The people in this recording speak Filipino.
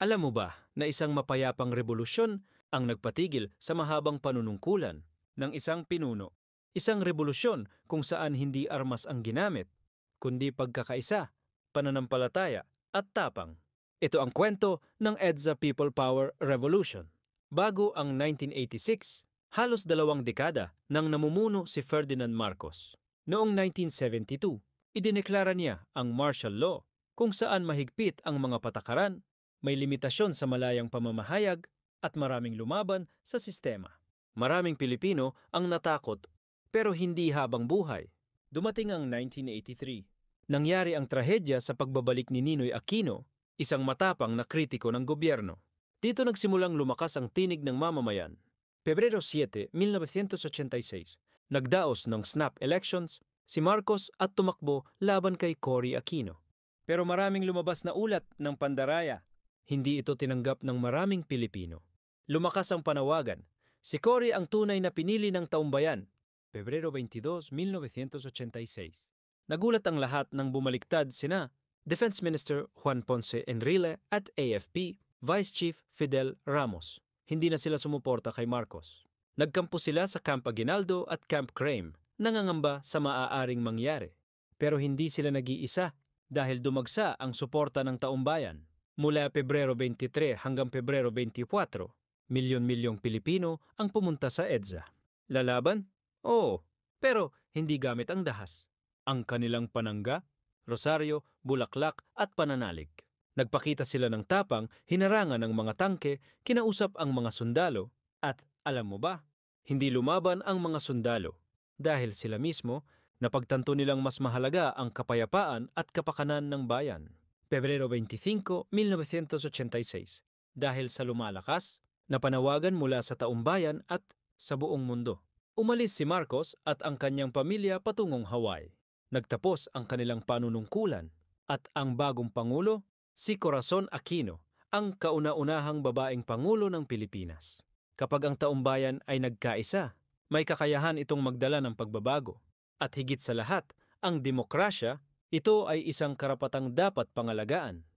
Alam mo ba na isang mapayapang revolusyon ang nagpatigil sa mahabang panunungkulan ng isang pinuno? Isang revolusyon kung saan hindi armas ang ginamit, kundi pagkakaisa, pananampalataya at tapang. Ito ang kwento ng EDSA People Power Revolution. Bago ang 1986, halos 2 dekada nang namumuno si Ferdinand Marcos. Noong 1972, idineklara niya ang martial law kung saan mahigpit ang mga patakaran, may limitasyon sa malayang pamamahayag at maraming lumaban sa sistema. Maraming Pilipino ang natakot pero hindi habang buhay. Dumating ang 1983. Nangyari ang trahedya sa pagbabalik ni Ninoy Aquino, isang matapang na kritiko ng gobyerno. Dito nagsimulang lumakas ang tinig ng mamamayan. Pebrero 7, 1986, nagdaos ng snap elections si Marcos at tumakbo laban kay Cory Aquino. Pero maraming lumabas na ulat ng pandaraya. Hindi ito tinanggap ng maraming Pilipino. Lumakas ang panawagan. Si Cory ang tunay na pinili ng taumbayan. Pebrero 22, 1986. Nagulat ang lahat nang bumaliktad sina Defense Minister Juan Ponce Enrile at AFP Vice Chief Fidel Ramos. Hindi na sila sumuporta kay Marcos. Nagkampo sila sa Camp Aguinaldo at Camp Crame, nangangamba sa maaaring mangyari. Pero hindi sila nag-iisa dahil dumagsa ang suporta ng taumbayan. Mula Pebrero 23 hanggang Pebrero 24, milyon-milyong Pilipino ang pumunta sa EDSA. Lalaban? Oo, pero hindi gamit ang dahas. Ang kanilang panangga, rosaryo, bulaklak at pananalig. Nagpakita sila ng tapang, hinarangan ng mga tangke, kinausap ang mga sundalo, at alam mo ba, hindi lumaban ang mga sundalo dahil sila mismo napagtanto nilang mas mahalaga ang kapayapaan at kapakanan ng bayan. Pebrero 25, 1986, dahil sa lumalakas na panawagan mula sa taumbayan at sa buong mundo. Umalis si Marcos at ang kanyang pamilya patungong Hawaii. Nagtapos ang kanilang panunungkulan at ang bagong pangulo, si Corazon Aquino, ang kauna-unahang babaeng pangulo ng Pilipinas. Kapag ang taumbayan ay nagkaisa, may kakayahan itong magdala ng pagbabago. At higit sa lahat, ang demokrasya, ito ay isang karapatang dapat pangalagaan.